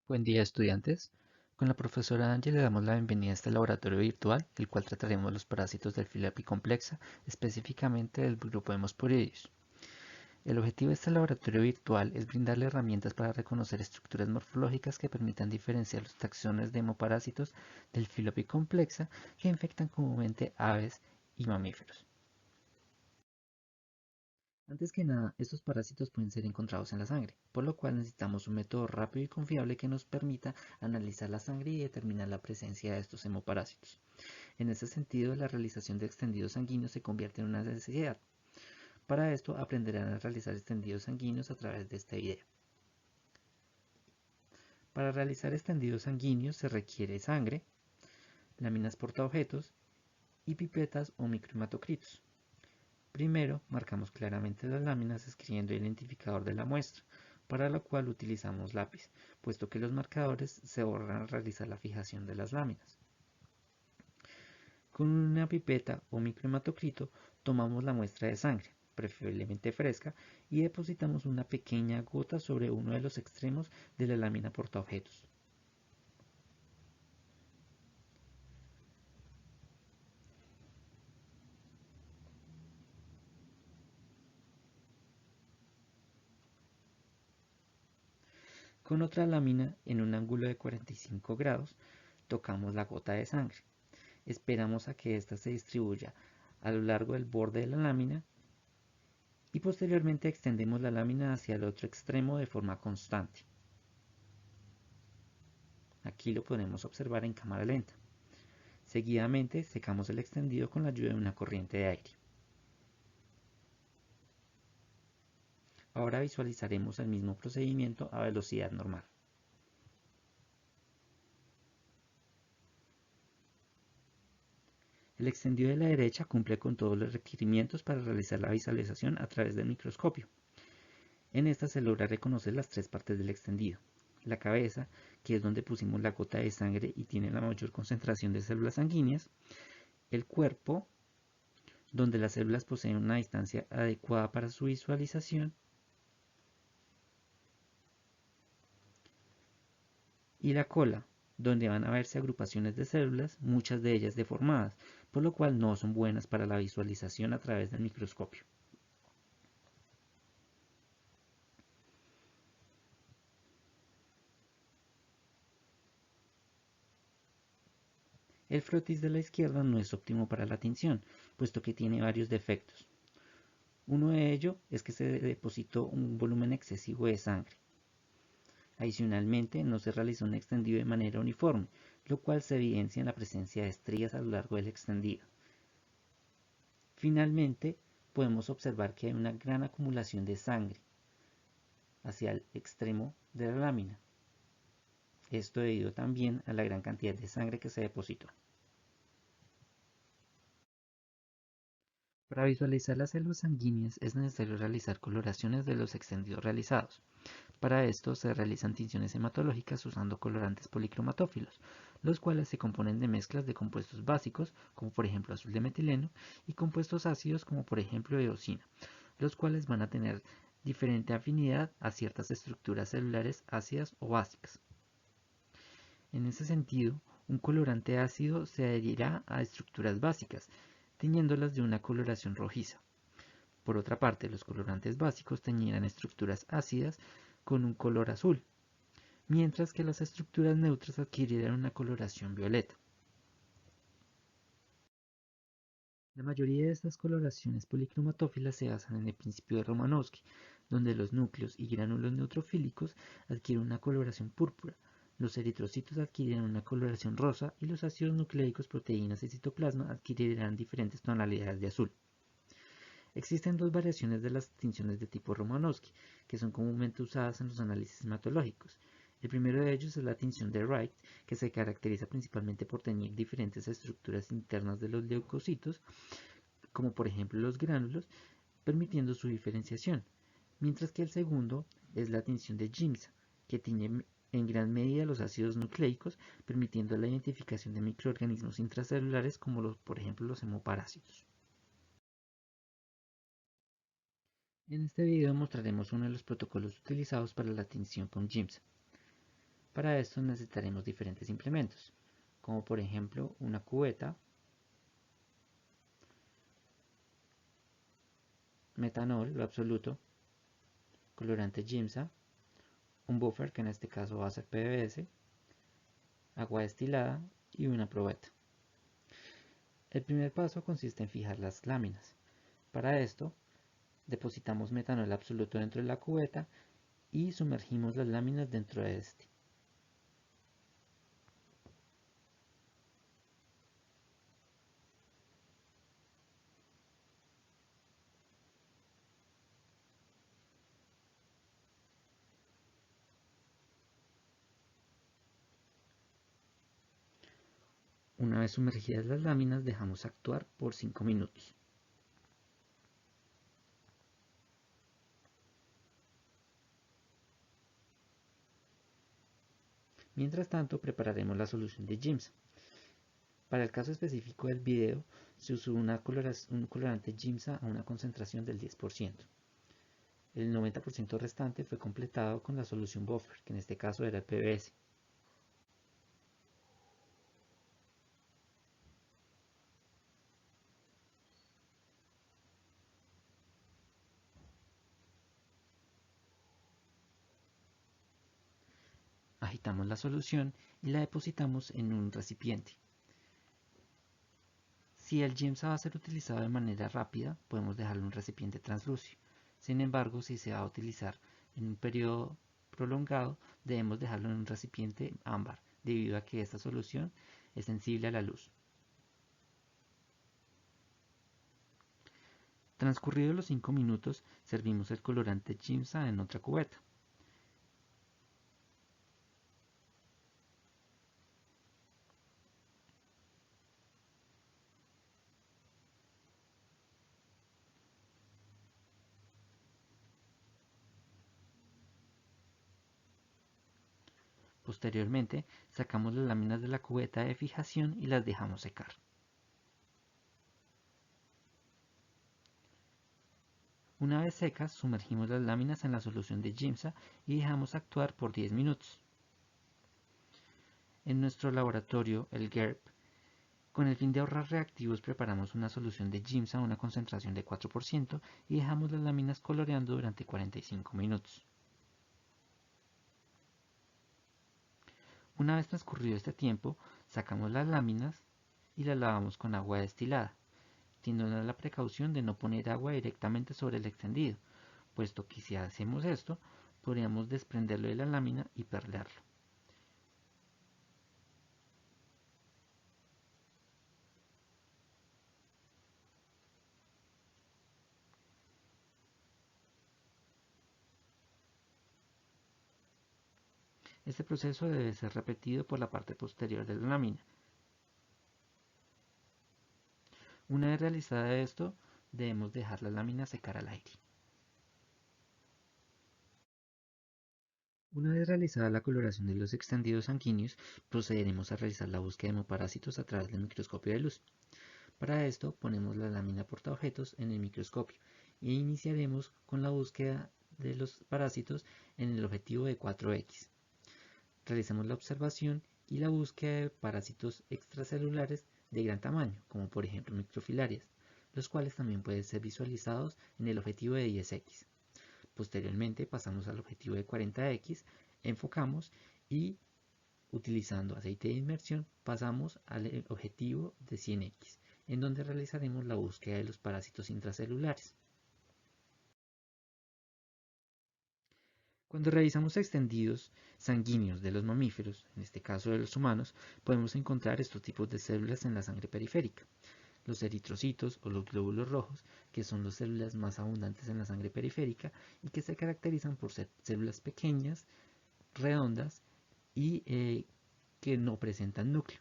Buen día, estudiantes. Con la profesora Ángel le damos la bienvenida a este laboratorio virtual, el cual trataremos los parásitos del filo apicomplexa, específicamente del grupo Hemosporidius. El objetivo de este laboratorio virtual es brindarle herramientas para reconocer estructuras morfológicas que permitan diferenciar los taxones de hemoparásitos del filo apicomplexa que infectan comúnmente aves y mamíferos. Antes que nada, estos parásitos pueden ser encontrados en la sangre, por lo cual necesitamos un método rápido y confiable que nos permita analizar la sangre y determinar la presencia de estos hemoparásitos. En ese sentido, la realización de extendidos sanguíneos se convierte en una necesidad. Para esto, aprenderán a realizar extendidos sanguíneos a través de este video. Para realizar extendidos sanguíneos se requiere sangre, láminas portaobjetos y pipetas o microhematocritos. Primero, marcamos claramente las láminas escribiendo el identificador de la muestra, para lo cual utilizamos lápiz, puesto que los marcadores se borran al realizar la fijación de las láminas. Con una pipeta o microhematocrito tomamos la muestra de sangre, preferiblemente fresca, y depositamos una pequeña gota sobre uno de los extremos de la lámina portaobjetos. Con otra lámina, en un ángulo de 45 grados, tocamos la gota de sangre. Esperamos a que ésta se distribuya a lo largo del borde de la lámina y posteriormente extendemos la lámina hacia el otro extremo de forma constante. Aquí lo podemos observar en cámara lenta. Seguidamente secamos el extendido con la ayuda de una corriente de aire. Ahora visualizaremos el mismo procedimiento a velocidad normal. El extendido de la derecha cumple con todos los requerimientos para realizar la visualización a través del microscopio. En esta se logra reconocer las tres partes del extendido. La cabeza, que es donde pusimos la gota de sangre y tiene la mayor concentración de células sanguíneas. El cuerpo, donde las células poseen una distancia adecuada para su visualización. Y la cola, donde van a verse agrupaciones de células, muchas de ellas deformadas, por lo cual no son buenas para la visualización a través del microscopio. El frotis de la izquierda no es óptimo para la tinción, puesto que tiene varios defectos. Uno de ellos es que se depositó un volumen excesivo de sangre. Adicionalmente, no se realizó un extendido de manera uniforme, lo cual se evidencia en la presencia de estrías a lo largo del extendido. Finalmente, podemos observar que hay una gran acumulación de sangre hacia el extremo de la lámina. Esto debido también a la gran cantidad de sangre que se depositó. Para visualizar las células sanguíneas es necesario realizar coloraciones de los extendidos realizados. Para esto se realizan tinciones hematológicas usando colorantes policromatófilos, los cuales se componen de mezclas de compuestos básicos, como por ejemplo azul de metileno, y compuestos ácidos, como por ejemplo eosina, los cuales van a tener diferente afinidad a ciertas estructuras celulares ácidas o básicas. En ese sentido, un colorante ácido se adherirá a estructuras básicas, teñiéndolas de una coloración rojiza. Por otra parte, los colorantes básicos teñirán estructuras ácidas con un color azul, mientras que las estructuras neutras adquirirán una coloración violeta. La mayoría de estas coloraciones policromatófilas se basan en el principio de Romanowski, donde los núcleos y gránulos neutrofílicos adquieren una coloración púrpura, los eritrocitos adquirirán una coloración rosa y los ácidos nucleicos, proteínas y citoplasma adquirirán diferentes tonalidades de azul. Existen dos variaciones de las tinciones de tipo Romanowski, que son comúnmente usadas en los análisis hematológicos. El primero de ellos es la tinción de Wright, que se caracteriza principalmente por teñir diferentes estructuras internas de los leucocitos, como por ejemplo los gránulos, permitiendo su diferenciación, mientras que el segundo es la tinción de Giemsa, que tiñe en gran medida los ácidos nucleicos, permitiendo la identificación de microorganismos intracelulares como por ejemplo los hemoparásitos. En este video mostraremos uno de los protocolos utilizados para la tinción con Giemsa. Para esto necesitaremos diferentes implementos, como por ejemplo una cubeta, metanol, lo absoluto, colorante Giemsa, un buffer que en este caso va a ser PVS, agua destilada y una probeta. El primer paso consiste en fijar las láminas. Para esto, depositamos metanol absoluto dentro de la cubeta y sumergimos las láminas dentro de este. Una vez sumergidas las láminas, dejamos actuar por 5 minutos. Mientras tanto, prepararemos la solución de Giemsa. Para el caso específico del video, se usó un colorante Giemsa a una concentración del 10%. El 90% restante fue completado con la solución buffer, que en este caso era el PVS. Agitamos la solución y la depositamos en un recipiente. Si el Giemsa va a ser utilizado de manera rápida, podemos dejarlo en un recipiente translúcido. Sin embargo, si se va a utilizar en un periodo prolongado, debemos dejarlo en un recipiente ámbar, debido a que esta solución es sensible a la luz. Transcurridos los 5 minutos, servimos el colorante Giemsa en otra cubeta. Posteriormente, sacamos las láminas de la cubeta de fijación y las dejamos secar. Una vez secas, sumergimos las láminas en la solución de Giemsa y dejamos actuar por 10 minutos. En nuestro laboratorio, el GERP, con el fin de ahorrar reactivos, preparamos una solución de Giemsa a una concentración de 4% y dejamos las láminas coloreando durante 45 minutos. Una vez transcurrido este tiempo, sacamos las láminas y las lavamos con agua destilada, teniendo la precaución de no poner agua directamente sobre el extendido, puesto que si hacemos esto, podríamos desprenderlo de la lámina y perderlo. Este proceso debe ser repetido por la parte posterior de la lámina. Una vez realizada esto, debemos dejar la lámina secar al aire. Una vez realizada la coloración de los extendidos sanguíneos, procederemos a realizar la búsqueda de hemoparásitos a través del microscopio de luz. Para esto, ponemos la lámina portaobjetos en el microscopio e iniciaremos con la búsqueda de los parásitos en el objetivo de 4X. Realizamos la observación y la búsqueda de parásitos extracelulares de gran tamaño, como por ejemplo microfilarias, los cuales también pueden ser visualizados en el objetivo de 10X. Posteriormente pasamos al objetivo de 40X, enfocamos y utilizando aceite de inmersión pasamos al objetivo de 100X, en donde realizaremos la búsqueda de los parásitos intracelulares. Cuando realizamos extendidos sanguíneos de los mamíferos, en este caso de los humanos, podemos encontrar estos tipos de células en la sangre periférica. Los eritrocitos o los glóbulos rojos, que son las células más abundantes en la sangre periférica y que se caracterizan por ser células pequeñas, redondas y que no presentan núcleo.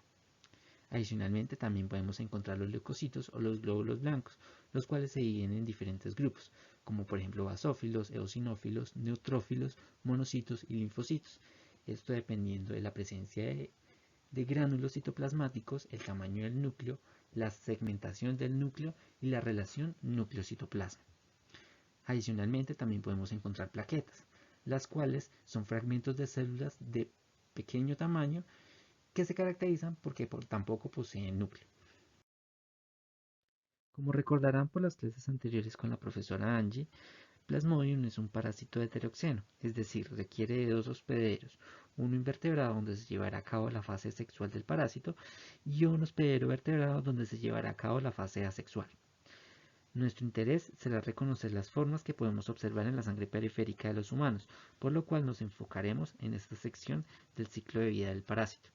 Adicionalmente también podemos encontrar los leucocitos o los glóbulos blancos, los cuales se dividen en diferentes grupos, como por ejemplo basófilos, eosinófilos, neutrófilos, monocitos y linfocitos. Esto dependiendo de la presencia de gránulos citoplasmáticos, el tamaño del núcleo, la segmentación del núcleo y la relación núcleo-citoplasma. Adicionalmente también podemos encontrar plaquetas, las cuales son fragmentos de células de pequeño tamaño que se caracterizan porque tampoco poseen núcleo. Como recordarán por las clases anteriores con la profesora Angie, Plasmodium es un parásito heteroxeno, es decir, requiere de dos hospederos, uno invertebrado donde se llevará a cabo la fase sexual del parásito y un hospedero vertebrado donde se llevará a cabo la fase asexual. Nuestro interés será reconocer las formas que podemos observar en la sangre periférica de los humanos, por lo cual nos enfocaremos en esta sección del ciclo de vida del parásito.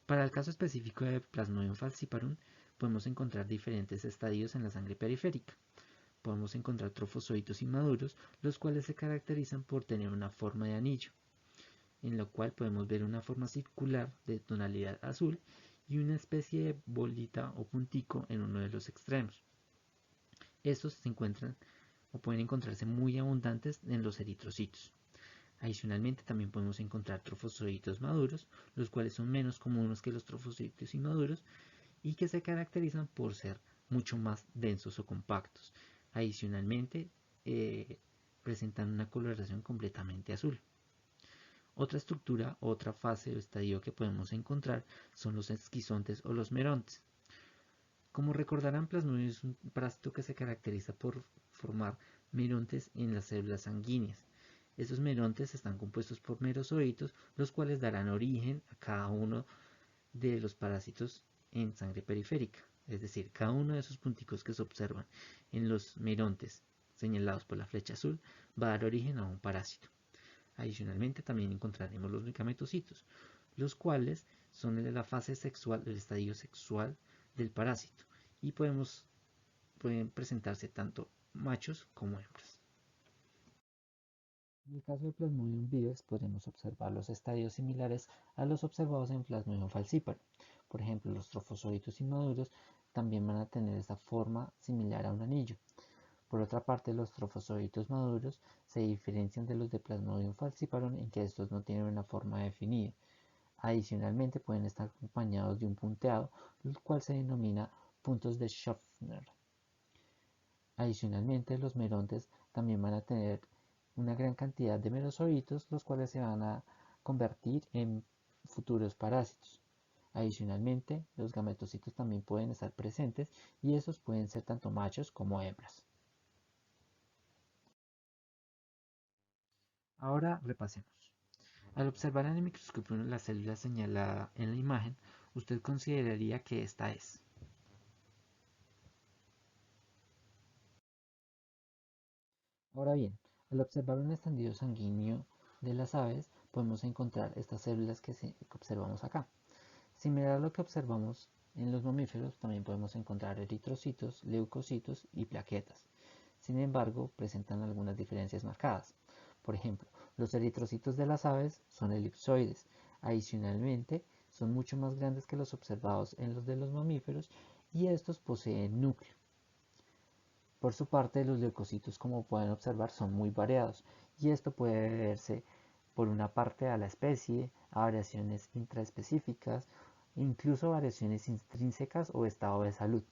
Para el caso específico de Plasmodium falciparum, podemos encontrar diferentes estadios en la sangre periférica. Podemos encontrar trofozoitos inmaduros, los cuales se caracterizan por tener una forma de anillo, en lo cual podemos ver una forma circular de tonalidad azul y una especie de bolita o puntico en uno de los extremos. Estos se encuentran o pueden encontrarse muy abundantes en los eritrocitos. Adicionalmente también podemos encontrar trofozoitos maduros, los cuales son menos comunes que los trofozoitos inmaduros y que se caracterizan por ser mucho más densos o compactos. Adicionalmente, presentan una coloración completamente azul. Otra estructura, otra fase o estadio que podemos encontrar son los esquizontes o los merontes. Como recordarán, Plasmodium es un parásito que se caracteriza por formar merontes en las células sanguíneas. Estos merontes están compuestos por merozoitos, los cuales darán origen a cada uno de los parásitos en sangre periférica. Es decir, cada uno de esos punticos que se observan en los merontes señalados por la flecha azul va a dar origen a un parásito. Adicionalmente también encontraremos los megametocitos, los cuales son de la fase sexual, del estadio sexual del parásito y pueden presentarse tanto machos como hembras. En el caso de Plasmodium vivax podemos observar los estadios similares a los observados en Plasmodium falciparum. Por ejemplo, los trofozoitos inmaduros también van a tener esta forma similar a un anillo. Por otra parte, los trofozoitos maduros se diferencian de los de Plasmodium falciparum en que estos no tienen una forma definida. Adicionalmente, pueden estar acompañados de un punteado, el cual se denomina puntos de Schaffner. Adicionalmente, los merontes también van a tener una gran cantidad de merozoitos, los cuales se van a convertir en futuros parásitos. Adicionalmente, los gametocitos también pueden estar presentes y esos pueden ser tanto machos como hembras. Ahora repasemos. Al observar en el microscopio la célula señalada en la imagen, usted consideraría que esta es. Ahora bien, al observar un extendido sanguíneo de las aves, podemos encontrar estas células que observamos acá. Similar a lo que observamos en los mamíferos, también podemos encontrar eritrocitos, leucocitos y plaquetas. Sin embargo, presentan algunas diferencias marcadas. Por ejemplo, los eritrocitos de las aves son elipsoides. Adicionalmente, son mucho más grandes que los observados en los de los mamíferos y estos poseen núcleo. Por su parte, los leucocitos, como pueden observar, son muy variados y esto puede deberse por una parte a la especie, a variaciones intraespecíficas, incluso variaciones intrínsecas o estado de salud.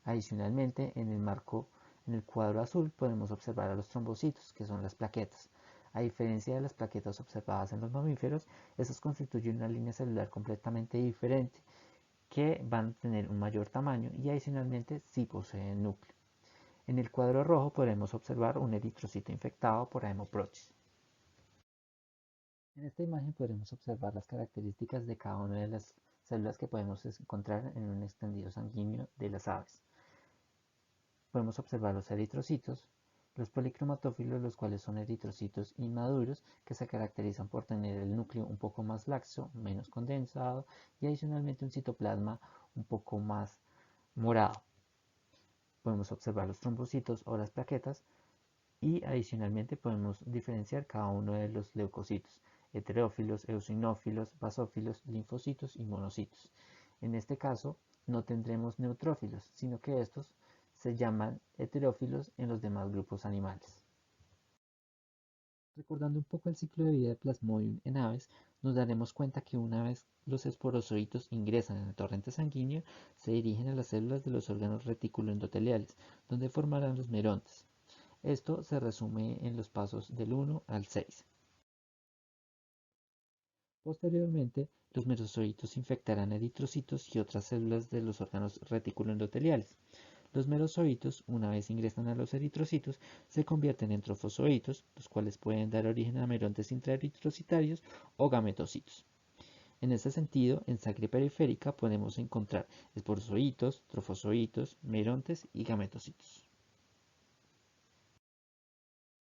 Adicionalmente, en el cuadro azul podemos observar a los trombocitos, que son las plaquetas. A diferencia de las plaquetas observadas en los mamíferos, estas constituyen una línea celular completamente diferente, que van a tener un mayor tamaño y adicionalmente sí poseen núcleo. En el cuadro rojo podemos observar un eritrocito infectado por hemoprotis. En esta imagen podremos observar las características de cada una de las células que podemos encontrar en un extendido sanguíneo de las aves. Podemos observar los eritrocitos, los policromatófilos, los cuales son eritrocitos inmaduros que se caracterizan por tener el núcleo un poco más laxo, menos condensado y adicionalmente un citoplasma un poco más morado. Podemos observar los trombocitos o las plaquetas y adicionalmente podemos diferenciar cada uno de los leucocitos, heterófilos, eosinófilos, basófilos, linfocitos y monocitos. En este caso no tendremos neutrófilos, sino que estos se llaman heterófilos en los demás grupos animales. Recordando un poco el ciclo de vida de Plasmodium en aves, nos daremos cuenta que una vez los esporozoitos ingresan en el torrente sanguíneo, se dirigen a las células de los órganos reticuloendoteliales, donde formarán los merontes. Esto se resume en los pasos del 1 al 6. Posteriormente, los merozoitos infectarán eritrocitos y otras células de los órganos reticuloendoteliales. Los merozoitos, una vez ingresan a los eritrocitos, se convierten en trofozoitos, los cuales pueden dar origen a merontes intraeritrocitarios o gametocitos. En este sentido, en sangre periférica podemos encontrar esporozoitos, trofozoitos, merontes y gametocitos.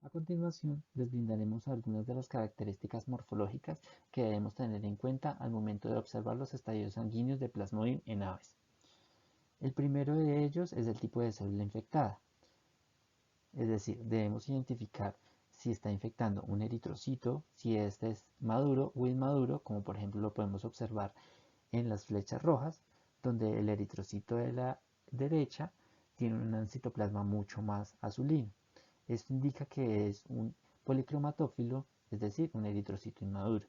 A continuación, les brindaremos algunas de las características morfológicas que debemos tener en cuenta al momento de observar los estadios sanguíneos de Plasmodium en aves. El primero de ellos es el tipo de célula infectada, es decir, debemos identificar si está infectando un eritrocito, si este es maduro o inmaduro, como por ejemplo lo podemos observar en las flechas rojas, donde el eritrocito de la derecha tiene un citoplasma mucho más azulino. Esto indica que es un policromatófilo, es decir, un eritrocito inmaduro.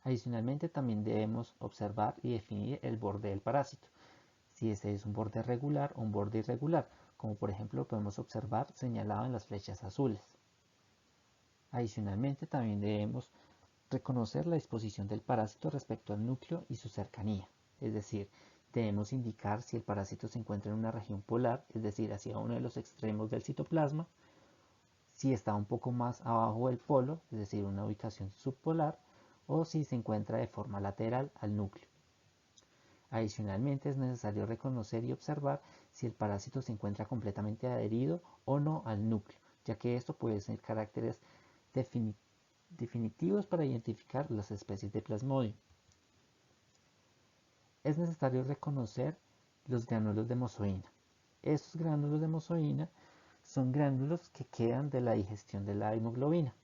Adicionalmente, también debemos observar y definir el borde del parásito, si este es un borde regular o un borde irregular, como por ejemplo podemos observar señalado en las flechas azules. Adicionalmente, también debemos reconocer la disposición del parásito respecto al núcleo y su cercanía, es decir, debemos indicar si el parásito se encuentra en una región polar, es decir, hacia uno de los extremos del citoplasma, si está un poco más abajo del polo, es decir, una ubicación subpolar, o si se encuentra de forma lateral al núcleo. Adicionalmente, es necesario reconocer y observar si el parásito se encuentra completamente adherido o no al núcleo, ya que esto puede ser caracteres definitivos para identificar las especies de Plasmodium. Es necesario reconocer los gránulos de mozoína. Estos gránulos de mozoína son gránulos que quedan de la digestión de la hemoglobina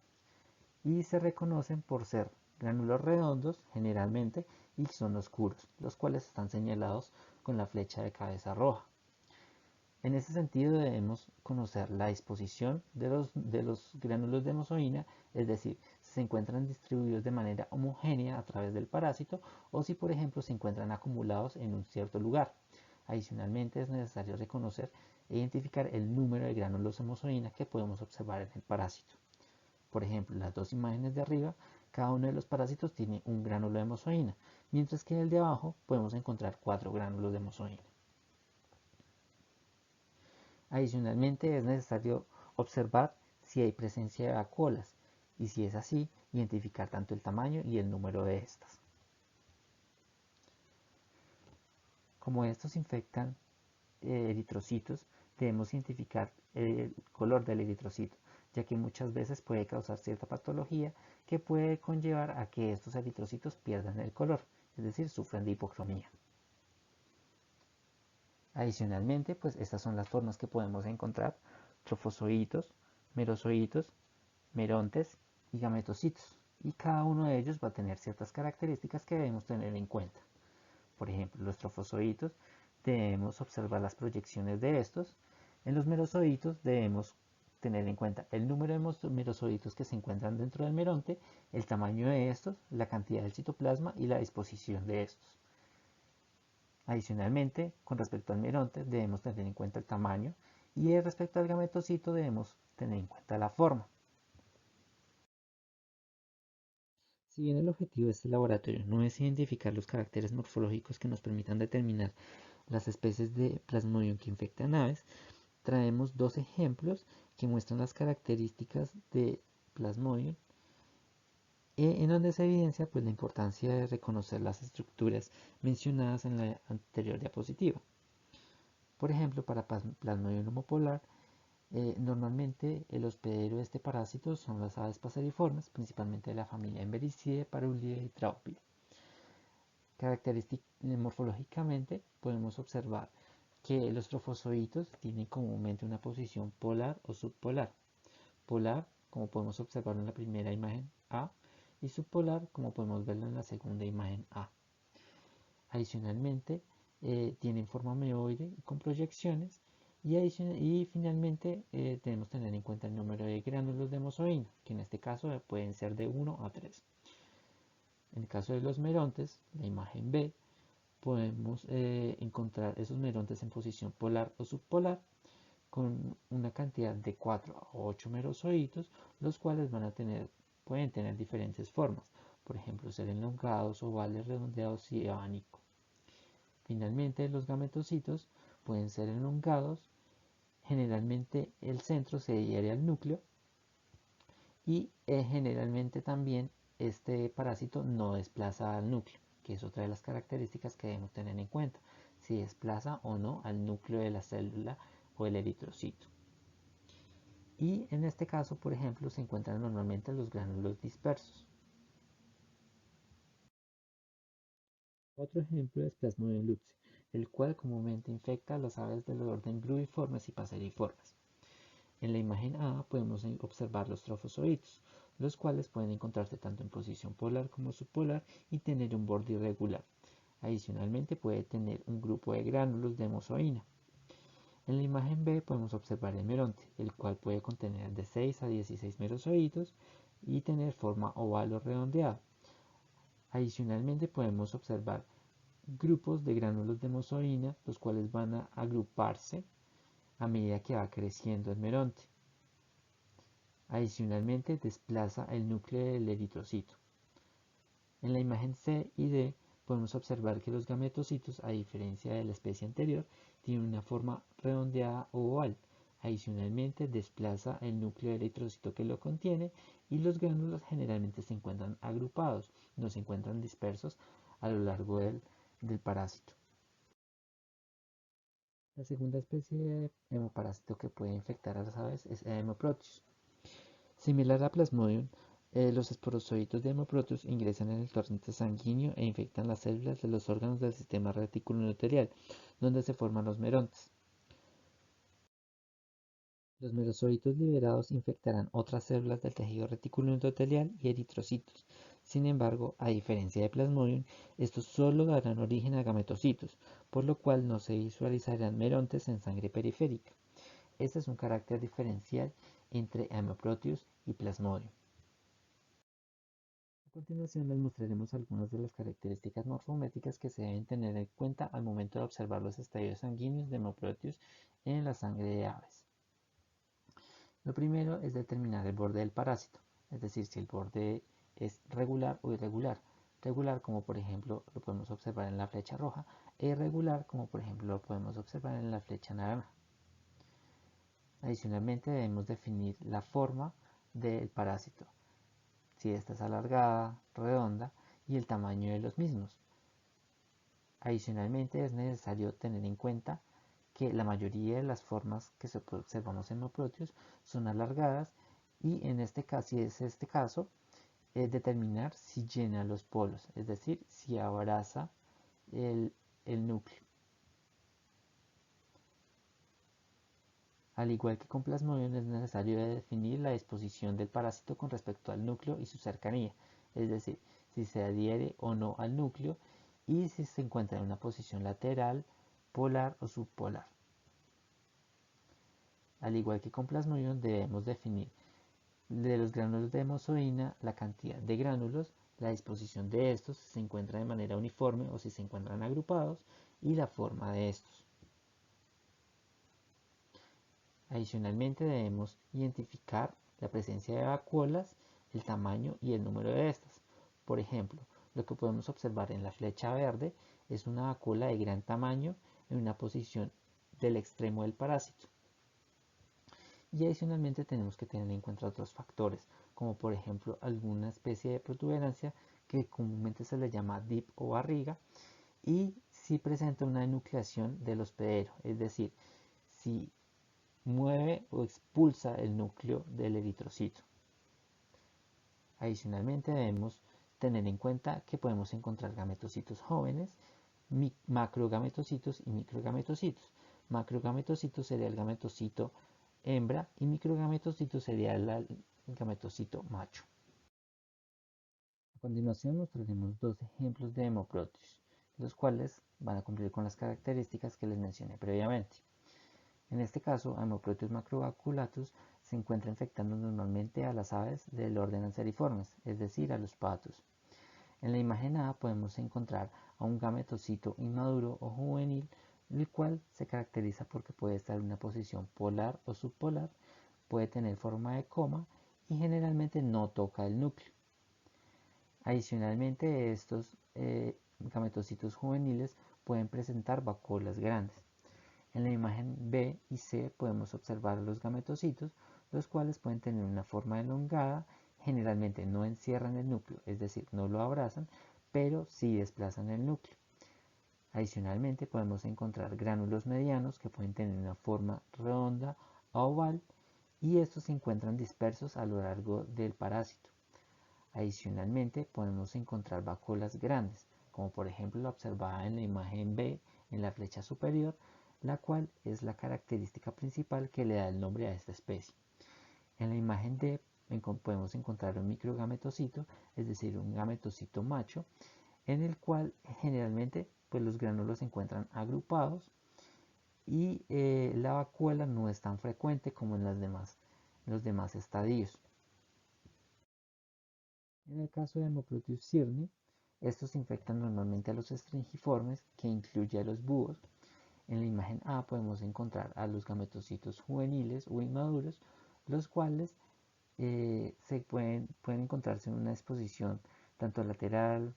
y se reconocen por ser gránulos redondos generalmente y son oscuros, los cuales están señalados con la flecha de cabeza roja. En ese sentido debemos conocer la disposición de los gránulos de mozoína, es decir, si se encuentran distribuidos de manera homogénea a través del parásito o si por ejemplo se encuentran acumulados en un cierto lugar. Adicionalmente es necesario reconocer e identificar el número de gránulos de mozoína que podemos observar en el parásito. Por ejemplo, en las dos imágenes de arriba, cada uno de los parásitos tiene un gránulo de mozoína, mientras que en el de abajo podemos encontrar 4 gránulos de mozoína. Adicionalmente, es necesario observar si hay presencia de vacuolas y si es así, identificar tanto el tamaño y el número de estas. Como estos infectan eritrocitos, debemos identificar el color del eritrocito, ya que muchas veces puede causar cierta patología que puede conllevar a que estos eritrocitos pierdan el color, es decir, sufran de hipocromía. Adicionalmente, pues estas son las formas que podemos encontrar: trofozoitos, merozoitos, merontes y gametocitos, y cada uno de ellos va a tener ciertas características que debemos tener en cuenta. Por ejemplo, los trofozoitos debemos observar las proyecciones de estos. En los merozoitos debemos tener en cuenta el número de merozoitos que se encuentran dentro del meronte, el tamaño de estos, la cantidad del citoplasma y la disposición de estos. Adicionalmente, con respecto al meronte debemos tener en cuenta el tamaño y respecto al gametocito debemos tener en cuenta la forma. Si bien el objetivo de este laboratorio no es identificar los caracteres morfológicos que nos permitan determinar las especies de Plasmodium que infectan aves, traemos dos ejemplos que muestran las características de Plasmodium, en donde se evidencia pues, la importancia de reconocer las estructuras mencionadas en la anterior diapositiva. Por ejemplo, para Plasmodium homopolar, normalmente el hospedero de este parásito son las aves paseriformes, principalmente de la familia Embericidae, Parulidae y Traupidae. Morfológicamente podemos observar que los trofozoitos tienen comúnmente una posición polar o subpolar. Polar, como podemos observarlo en la primera imagen A, y subpolar, como podemos verlo en la segunda imagen A. Adicionalmente, tienen forma meoide con proyecciones y finalmente debemos tener en cuenta el número de gránulos de mozoína, que en este caso pueden ser de 1 a 3. En el caso de los merontes, la imagen B, podemos encontrar esos merontes en posición polar o subpolar con una cantidad de 4 a 8 merozoitos, los cuales van a tener pueden tener diferentes formas, por ejemplo ser elongados, ovales, redondeados y abanico. Finalmente, los gametocitos pueden ser elongados, generalmente el centro se adhiere al núcleo y generalmente también este parásito no desplaza al núcleo, que es otra de las características que debemos tener en cuenta, si desplaza o no al núcleo de la célula o el eritrocito. Y en este caso, por ejemplo, se encuentran normalmente los gránulos dispersos. Otro ejemplo es Plasmodium luce, el cual comúnmente infecta a las aves del orden gruiformes y paseriformes. En la imagen A podemos observar los trofozoitos, los cuales pueden encontrarse tanto en posición polar como subpolar y tener un borde irregular. Adicionalmente puede tener un grupo de gránulos de mozoína. En la imagen B podemos observar el meronte, el cual puede contener de 6 a 16 merozoitos y tener forma oval o redondeada. Adicionalmente podemos observar grupos de gránulos de mozoína, los cuales van a agruparse a medida que va creciendo el meronte. Adicionalmente desplaza el núcleo del eritrocito. En la imagen C y D podemos observar que los gametocitos, a diferencia de la especie anterior, tienen una forma redondeada o oval. Adicionalmente desplaza el núcleo del eritrocito que lo contiene y los gránulos generalmente se encuentran agrupados, no se encuentran dispersos a lo largo del parásito. La segunda especie de hemoparásito que puede infectar a las aves es Haemoproteus. Similar a Plasmodium, los esporozoitos de Haemoproteus ingresan en el torrente sanguíneo e infectan las células de los órganos del sistema reticuloendotelial, donde se forman los merontes. Los merozoitos liberados infectarán otras células del tejido reticuloendotelial y eritrocitos. Sin embargo, a diferencia de Plasmodium, estos solo darán origen a gametocitos, por lo cual no se visualizarán merontes en sangre periférica. Este es un carácter diferencial entre Haemoproteus y Plasmodium. A continuación les mostraremos algunas de las características morfométricas que se deben tener en cuenta al momento de observar los estadios sanguíneos de Haemoproteus en la sangre de aves. Lo primero es determinar el borde del parásito, es decir, si el borde es regular o irregular. Regular, como por ejemplo lo podemos observar en la flecha roja, e irregular, como por ejemplo lo podemos observar en la flecha naranja. Adicionalmente debemos definir la forma del parásito, si esta es alargada, redonda y el tamaño de los mismos. Adicionalmente es necesario tener en cuenta que la mayoría de las formas que observamos en Haemoproteus son alargadas y en este caso, si es este caso, es determinar si llena los polos, es decir, si abraza el núcleo. Al igual que con Plasmodium es necesario definir la disposición del parásito con respecto al núcleo y su cercanía, es decir, si se adhiere o no al núcleo y si se encuentra en una posición lateral, polar o subpolar. Al igual que con Plasmodium debemos definir de los gránulos de mozoína la cantidad de gránulos, la disposición de estos, si se encuentran de manera uniforme o si se encuentran agrupados, y la forma de estos. Adicionalmente debemos identificar la presencia de vacuolas, el tamaño y el número de estas. Por ejemplo, lo que podemos observar en la flecha verde es una vacuola de gran tamaño en una posición del extremo del parásito. Y adicionalmente tenemos que tener en cuenta otros factores, como por ejemplo alguna especie de protuberancia que comúnmente se le llama dip o barriga, y si presenta una enucleación del hospedero, es decir, si mueve o expulsa el núcleo del eritrocito. Adicionalmente debemos tener en cuenta que podemos encontrar gametocitos jóvenes, macrogametocitos y microgametocitos. Macrogametocitos sería el gametocito hembra y microgametocito sería el gametocito macho. A continuación mostraremos dos ejemplos de Haemoproteus, los cuales van a cumplir con las características que les mencioné previamente. En este caso, Haemoproteus macrovaculatus se encuentra infectando normalmente a las aves del orden Anseriformes, es decir, a los patos. En la imagen A podemos encontrar a un gametocito inmaduro o juvenil, el cual se caracteriza porque puede estar en una posición polar o subpolar, puede tener forma de coma y generalmente no toca el núcleo. Adicionalmente, estos gametocitos juveniles pueden presentar vacuolas grandes. En la imagen B y C podemos observar los gametocitos, los cuales pueden tener una forma elongada, generalmente no encierran el núcleo, es decir, no lo abrazan, pero sí desplazan el núcleo. Adicionalmente podemos encontrar gránulos medianos que pueden tener una forma redonda o oval y estos se encuentran dispersos a lo largo del parásito. Adicionalmente podemos encontrar vacuolas grandes, como por ejemplo la observada en la imagen B en la flecha superior, la cual es la característica principal que le da el nombre a esta especie. En la imagen D podemos encontrar un microgametocito, es decir, un gametocito macho, en el cual generalmente pues, los gránulos se encuentran agrupados y la vacuola no es tan frecuente como en los demás estadios. En el caso de Haemoproteus cirni, estos infectan normalmente a los estringiformes, que incluye a los búhos. En la imagen A podemos encontrar a los gametocitos juveniles o inmaduros, los cuales pueden encontrarse en una exposición tanto lateral,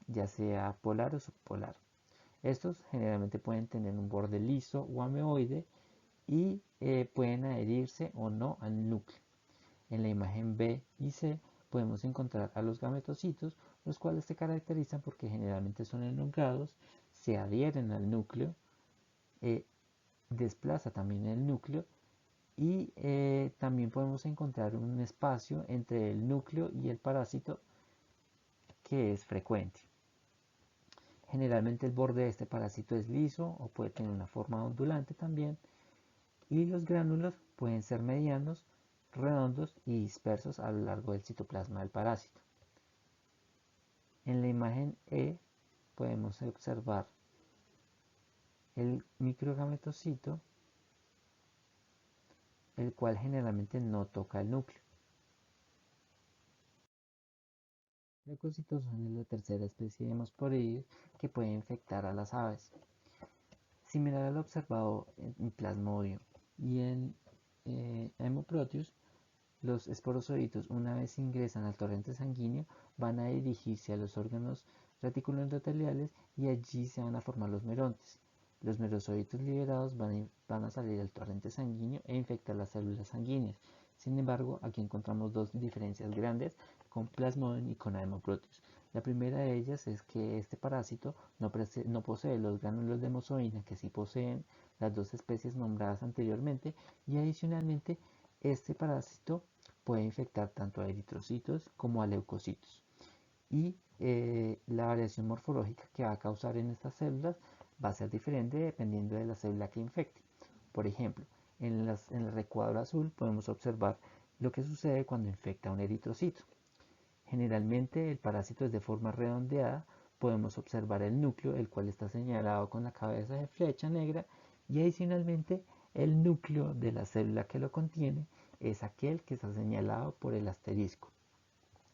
ya sea polar o subpolar. Estos generalmente pueden tener un borde liso o ameoide y pueden adherirse o no al núcleo. En la imagen B y C podemos encontrar a los gametocitos, los cuales se caracterizan porque generalmente son elongados, se adhieren al núcleo, desplaza también el núcleo y también podemos encontrar un espacio entre el núcleo y el parásito que es frecuente. Generalmente el borde de este parásito es liso o puede tener una forma ondulante también y los gránulos pueden ser medianos, redondos y dispersos a lo largo del citoplasma del parásito. En la imagen E podemos observar el microgametocito, el cual generalmente no toca el núcleo. Leucocitos son la tercera especie de Hemosporidios que puede infectar a las aves. Similar al observado en Plasmodium y en Haemoproteus, los esporozoitos, una vez ingresan al torrente sanguíneo, van a dirigirse a los órganos reticuloendoteliales y allí se van a formar los merontes. Los merozoitos liberados van a salir al torrente sanguíneo e infectar las células sanguíneas. Sin embargo, aquí encontramos dos diferencias grandes con Plasmodium y con Haemoproteus. La primera de ellas es que este parásito no posee los gránulos de mozoína que sí poseen las dos especies nombradas anteriormente y adicionalmente este parásito puede infectar tanto a eritrocitos como a leucocitos. Y la variación morfológica que va a causar en estas células va a ser diferente dependiendo de la célula que infecte. Por ejemplo, en el recuadro azul podemos observar lo que sucede cuando infecta un eritrocito. Generalmente el parásito es de forma redondeada, podemos observar el núcleo, el cual está señalado con la cabeza de flecha negra, y adicionalmente el núcleo de la célula que lo contiene es aquel que está señalado por el asterisco.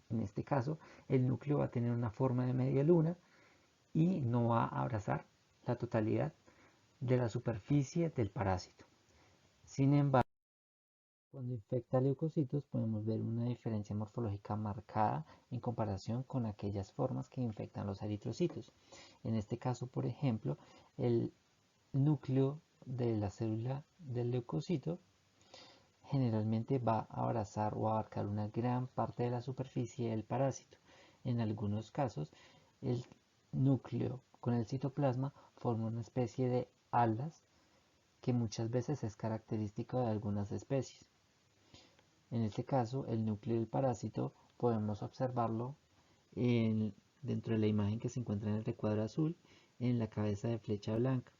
En este caso, el núcleo va a tener una forma de media luna y no va a abrazar la totalidad de la superficie del parásito. Sin embargo, cuando infecta leucocitos podemos ver una diferencia morfológica marcada en comparación con aquellas formas que infectan los eritrocitos. En este caso, por ejemplo, el núcleo de la célula del leucocito generalmente va a abrazar o abarcar una gran parte de la superficie del parásito. En algunos casos, el núcleo con el citoplasma forma una especie de alas que muchas veces es característico de algunas especies. En este caso, el núcleo del parásito podemos observarlo dentro de la imagen que se encuentra en el recuadro azul, en la cabeza de flecha blanca.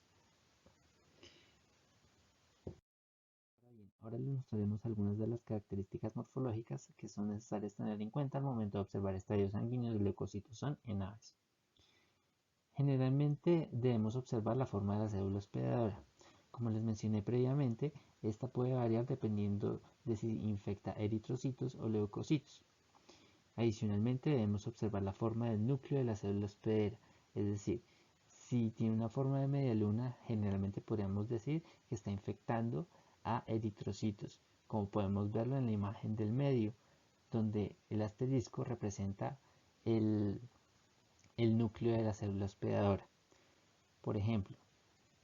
Ahora les mostraremos algunas de las características morfológicas que son necesarias tener en cuenta al momento de observar estadios sanguíneos y leucocitos en aves. Generalmente debemos observar la forma de la célula hospedadora. Como les mencioné previamente, esta puede variar dependiendo de si infecta eritrocitos o leucocitos. Adicionalmente debemos observar la forma del núcleo de la célula hospedera, es decir, si tiene una forma de media luna, generalmente podríamos decir que está infectando a eritrocitos, como podemos verlo en la imagen del medio. donde el asterisco representa el, el núcleo de la célula hospedadora. Por ejemplo,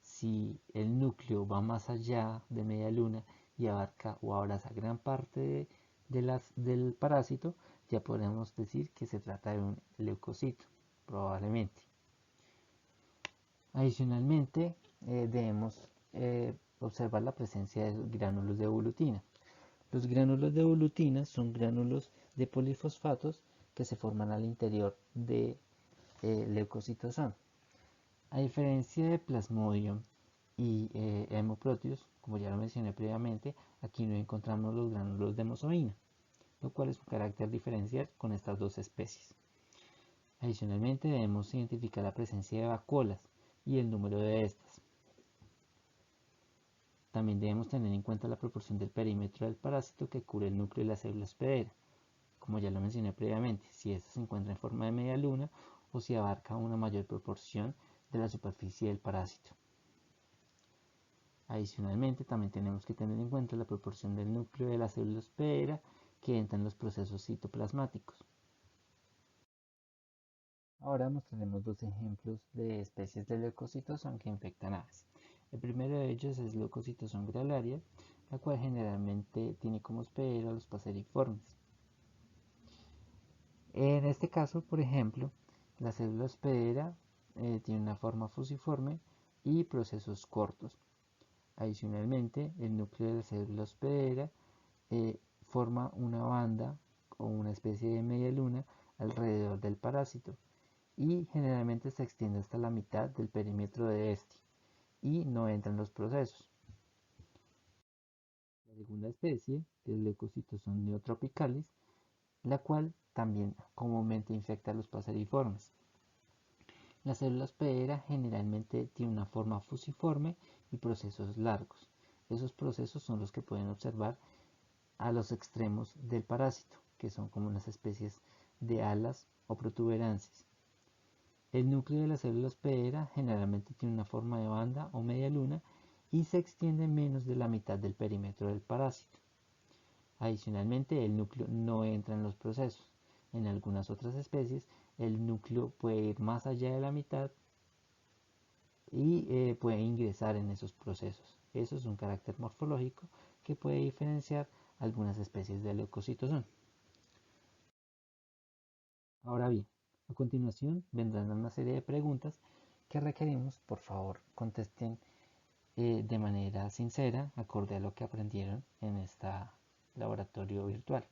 si el núcleo va más allá de media luna y abarca o abraza gran parte del parásito, ya podemos decir que se trata de un leucocito, probablemente. Adicionalmente, debemos observar la presencia de gránulos de evolutina. Los gránulos de evolutina son gránulos de polifosfatos que se forman al interior de leucocitosón. A diferencia de Plasmodium y Hemoproteus, como ya lo mencioné previamente, aquí no encontramos los gránulos de mozoína, lo cual es un carácter diferencial con estas dos especies. Adicionalmente, debemos identificar la presencia de vacuolas y el número de estas. También debemos tener en cuenta la proporción del perímetro del parásito que cubre el núcleo de la célula hospedera, como ya lo mencioné previamente, si ésta se encuentra en forma de media luna o si abarca una mayor proporción de la superficie del parásito. Adicionalmente, también tenemos que tener en cuenta la proporción del núcleo de la célula hospedera que entra en los procesos citoplasmáticos. Ahora mostraremos dos ejemplos de especies de leucocitosón que infectan aves. El primero de ellos es Leucocitosón gralaria, la cual generalmente tiene como hospedero a los paseriformes. En este caso, por ejemplo, la célula hospedera tiene una forma fusiforme y procesos cortos. Adicionalmente, el núcleo de la célula hospedera forma una banda o una especie de media luna alrededor del parásito y generalmente se extiende hasta la mitad del perímetro de este y no entra en los procesos. La segunda especie es Leucocitosón neotropicalis, la cual también comúnmente infecta a los paseriformes. La célula hospedera generalmente tiene una forma fusiforme y procesos largos. Esos procesos son los que pueden observar a los extremos del parásito, que son como unas especies de alas o protuberancias. El núcleo de la célula hospedera generalmente tiene una forma de banda o media luna y se extiende menos de la mitad del perímetro del parásito. Adicionalmente, el núcleo no entra en los procesos. En algunas otras especies, el núcleo puede ir más allá de la mitad y puede ingresar en esos procesos. Eso es un carácter morfológico que puede diferenciar algunas especies de leucocitosón. Ahora bien, a continuación vendrán una serie de preguntas que requerimos, por favor, contesten de manera sincera, acorde a lo que aprendieron en este laboratorio virtual.